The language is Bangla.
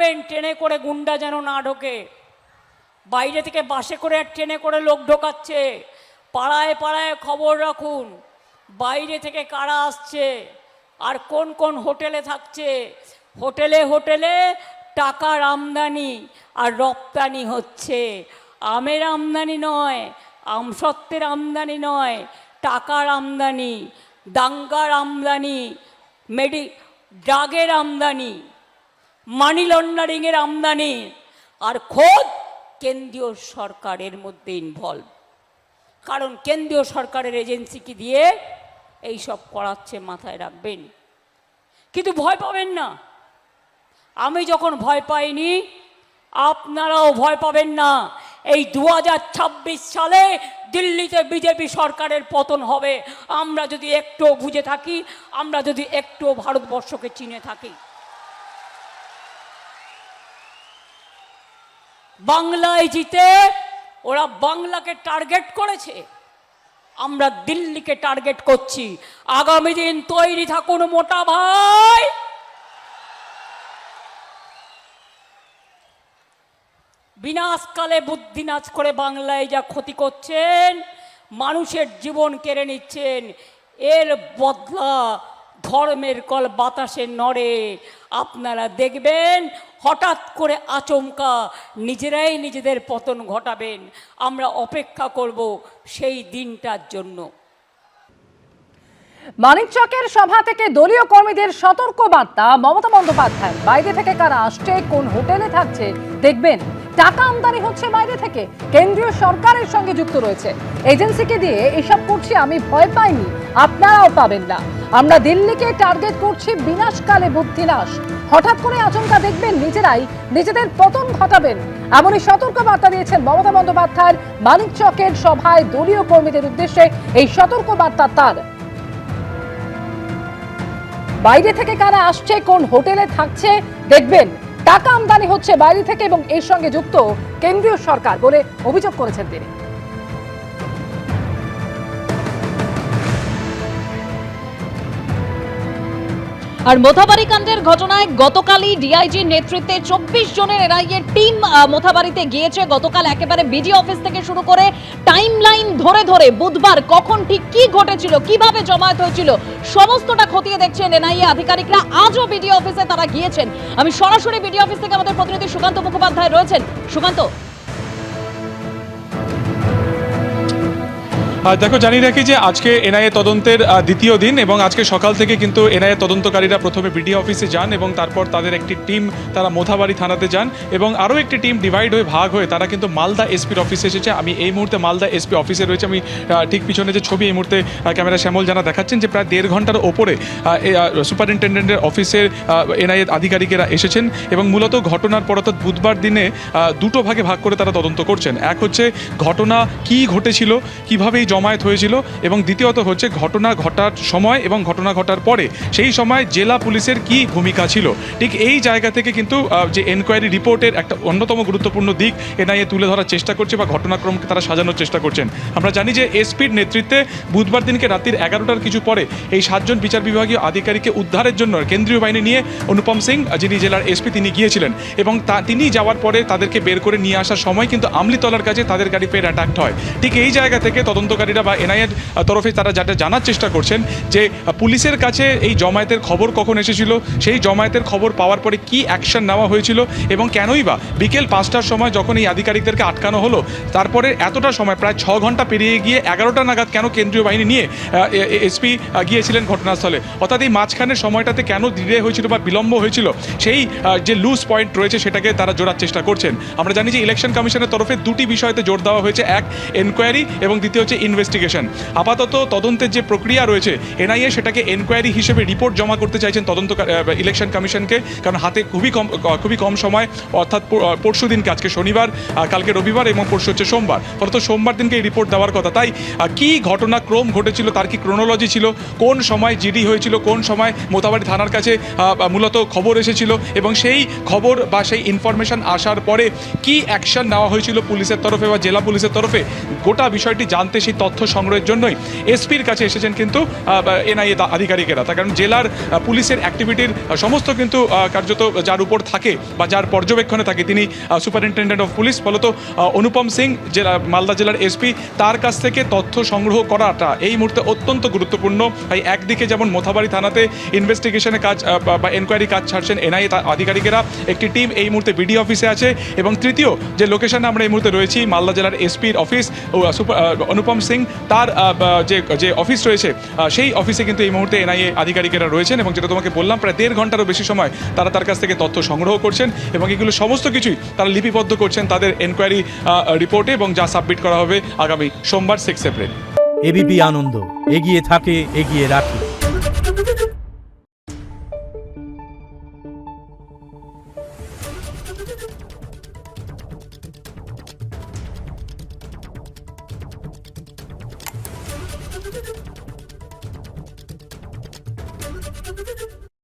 রাখবেন ট্রেনে করে গুন্ডা যেন না ঢোকে। বাইরে থেকে বাসে করে আর ট্রেনে করে লোক ঢোকাচ্ছে। পাড়ায় পাড়ায় খবর রাখুন বাইরে থেকে কারা আসছে আর কোন কোন হোটেলে থাকছে। হোটেলে হোটেলে টাকার আমদানি আর রপ্তানি হচ্ছে। আমের আমদানি নয়, আমসত্ত্বের আমদানি নয়, টাকার আমদানি, দাঙ্গার আমদানি, ড্রাগের আমদানি, মানি লন্ডারিংয়ের আমদানি। আর খোদ কেন্দ্রীয় সরকারের মধ্যে ইনভলভ, কারণ কেন্দ্রীয় সরকারের এজেন্সিকে দিয়ে এই সব করাচ্ছে, মাথায় রাখবেন। কিন্তু ভয় পাবেন না। আমি যখন ভয় পাইনি আপনারাও ভয় পাবেন না। এই 2026 সালে দিল্লিতে বিজেপি সরকারের পতন হবে, আমরা যদি একটু বুঝে থাকি, আমরা যদি একটু ভারতবর্ষকে চিনে থাকি। বাংলায় জিতে ওরা বাংলাকে টার্গেট করেছে, আমরা দিল্লিকে টার্গেট করছি। আগামী দিন তৈরি থাকুন মোটা ভাই। বিনাশকালে বুদ্ধি নাচ করে বাংলায় যা ক্ষতি করছেন, মানুষের জীবন কেড়ে নিচ্ছেন, এর বদলা ধর্মের কল বাতাসে নড়ে। আপনারা দেখবেন হঠাৎ করে আচমকা নিজেরাই নিজেদের পতন ঘটাবেন। আমরা অপেক্ষা করব সেই দিনটার জন্য। মানিকচকের সভা থেকে দলীয় কর্মীদের সতর্ক বার্তা মমতা বন্দ্যোপাধ্যায়। বাইরে থেকে কারা আসছে, কোন হোটেলে থাকছে দেখবেন। টাকা আমদানি হচ্ছে বাইরে থেকে, কেন্দ্রীয় সরকারের সঙ্গে যুক্ত রয়েছে। এজেন্সিকে দিয়ে এসব করছি, আমি ভয় পাইনি, আপনারাও পাবেন না। আমরা দিল্লিকে টার্গেট করছি, বিনাশকালে বুদ্ধিনাশ। হঠাৎ করে আচমকা দেখবেন নিজেরাই নিজেদের পতন ঘটাবেন। এমনই সতর্ক বার্তা দিয়েছেন মমতা বন্দ্যোপাধ্যায় মানিকচকের সভায় দলীয় কর্মীদের উদ্দেশ্যে। এই সতর্ক বার্তা তার। বাইরে থেকে কারা আসছে, কোন হোটেলে থাকছে দেখবেন। টাকা আমদানি হচ্ছে বাইরে থেকে এবং এর সঙ্গে যুক্ত কেন্দ্রীয় সরকার বলে অভিযোগ করেছেন তিনি। আর মোথাবাড়ি কাণ্ডের ঘটনায় গতকালই ডিআইজির নেতৃত্বে 24 জনের এনআইএ টিম মোথাবাড়িতে গিয়েছে। গতকাল একেবারে বিডি অফিস থেকে শুরু করে টাইমলাইন ধরে ধরে বুধবার কখন ঠিক কি ঘটেছিল, কিভাবে জমায়েত হয়েছিল, সমস্তটা খতিয়ে দেখছেন এনআইএ আধিকারিকরা। আজও বিডি অফিসে তারা গিয়েছেন। আমি সরাসরি বিডি অফিস থেকে আমাদের প্রতিনিধি সুকান্ত মুখোপাধ্যায় রয়েছেন। সুকান্ত, দেখো, জানিয়ে রাখি যে আজকে এনআইএ তদন্তের দ্বিতীয় দিন এবং আজকে সকাল থেকে কিন্তু এনআইএ তদন্তকারীরা প্রথমে বিডি অফিসে যান এবং তারপর তাদের একটি টিম তারা মোথাবাড়ি থানাতে যান এবং আরও একটি টিম ডিভাইড হয়ে ভাগ হয়ে তারা কিন্তু মালদা এসপির অফিসে এসেছে। আমি এই মুহূর্তে মালদা এসপি অফিসে রয়েছে। আমি ঠিক পিছনে যে ছবি এই মুহূর্তে ক্যামেরা শ্যামল জানা দেখাচ্ছেন যে প্রায় 1.5 ঘন্টার ওপরে সুপারিনটেন্ডেন্টের অফিসের এনআইএ আধিকারিকেরা এসেছেন এবং মূলত ঘটনার পর অর্থাৎ বুধবার দিনে দুটো ভাগে ভাগ করে তারা তদন্ত করছেন। এক হচ্ছে ঘটনা কি ঘটেছিল, কীভাবে জমায়েত হয়েছিল, এবং দ্বিতীয়ত হচ্ছে ঘটনা ঘটার সময় এবং ঘটনা ঘটার পরে সেই সময় জেলা পুলিশের কি ভূমিকা ছিল। ঠিক এই জায়গা থেকে কিন্তু যে এনকোয়ারি রিপোর্টের একটা অন্যতম গুরুত্বপূর্ণ দিক এনআইএ তুলে ধরার চেষ্টা করছে বা ঘটনাক্রমকে তারা সাজানোর চেষ্টা করছেন। আমরা জানি যে এসপির নেতৃত্বে বুধবার দিনকে রাত্রির 11টার কিছু পরে এই 7 জন বিচার বিভাগীয় আধিকারিককে উদ্ধারের জন্য কেন্দ্রীয় বাহিনী নিয়ে অনুপম সিং, যিনি জেলার এসপি, তিনি গিয়েছিলেন এবং তিনি যাওয়ার পরে তাদেরকে বের করে নিয়ে আসার সময় কিন্তু আমলিতলার কাছে তাদের গাড়ি ফের অ্যাটাক্ট হয়। ঠিক এই জায়গা থেকে তদন্তকারীরা বা এনআইএর তরফে তারা যেটা জানার চেষ্টা করছেন যে পুলিশের কাছে এই জমায়েতের খবর কখন এসেছিল, সেই জমায়েতের খবর পাওয়ার পরে কি অ্যাকশন নেওয়া হয়েছিল এবং কেনই বা বিকেল 5টার সময় যখন এই আধিকারিকদেরকে আটকানো হলো তারপরে এতটা সময় প্রায় 6 ঘন্টা পেরিয়ে গিয়ে 11টা নাগাদ কেন কেন্দ্রীয় বাহিনী নিয়ে এসপি গিয়েছিলেন ঘটনাস্থলে, অর্থাৎ এই মাঝখানের সময়টাতে কেন ডিলে হয়েছিল বা বিলম্ব হয়েছিল, সেই যে লুজ পয়েন্ট রয়েছে সেটাকে তারা জোড়ার চেষ্টা করছেন। আমরা জানি যে ইলেকশন কমিশনের তরফে দুটি বিষয়তে জোর দেওয়া হয়েছে, এক এনকোয়ারি এবং দ্বিতীয় হচ্ছে ইনভেস্টিগেশন। আপাতত তদন্তের যে প্রক্রিয়া রয়েছে এনআইএ সেটাকে এনকোয়ারি হিসেবে রিপোর্ট জমা করতে চাইছেন তদন্ত ইলেকশন কমিশনকে, কারণ হাতে খুবই কম সময়, অর্থাৎ পরশু দিনকে, আজকে শনিবার, কালকে রবিবার এবং পরশু হচ্ছে সোমবার, ফলত সোমবার দিনকে এই রিপোর্ট দেওয়ার কথা। তাই কি ঘটনাক্রম ঘটেছিল, তার কি ক্রোনোলজি ছিল, কোন সময় জিডি হয়েছিল, কোন সময় মোথাবাড়ি থানার কাছে মূলত খবর এসেছিল এবং সেই খবর বা সেই ইনফরমেশন আসার পরে কি অ্যাকশন নেওয়া হয়েছিল পুলিশের তরফে বা জেলা পুলিশের তরফে, গোটা বিষয়টি জানতে সেই তথ্য সংগ্রহের জন্যই এসপির কাছে এসেছেন কিন্তু এনআইএ আধিকারিকেরা। তার কারণ জেলার পুলিশের অ্যাক্টিভিটির সমস্ত কিন্তু কার্যত যার উপর থাকে বা যার পর্যবেক্ষণে থাকে তিনি সুপারিনটেন্ডেন্ট অফ পুলিশ, ফলত অনুপম সিং জেলা মালদা জেলার এসপি, তার কাছ থেকে তথ্য সংগ্রহ করাটা এই মুহূর্তে অত্যন্ত গুরুত্বপূর্ণ। তাই একদিকে যেমন মোথাবাড়ি থানাতে ইনভেস্টিগেশনের কাজ বা এনকোয়ারি কাজ ছাড়ছেন এনআইএ আধিকারিকেরা, একটি টিম এই মুহূর্তে বিডি অফিসে আছে, এবং তৃতীয় যে লোকেশনে আমরা এই মুহূর্তে রয়েছি মালদা জেলার এসপির অফিস, অনুপম সিং তার যে অফিস রয়েছে সেই অফিসে কিন্তু এই মুহূর্তে এনআইএ আধিকারিকেরা রয়েছেন, এবং যেটা তোমাকে বললাম প্রায় 1.5 ঘন্টারও বেশি সময় তারা তার কাছ থেকে তথ্য সংগ্রহ করছেন, এবং এগুলো সমস্ত কিছুই তারা লিপিবদ্ধ করছেন তাদের এনকোয়ারি রিপোর্টে, এবং যা সাবমিট করা হবে আগামী সোমবার 6 এপ্রিল। এবিপি আনন্দ, এগিয়ে থাকে, এগিয়ে রাখে।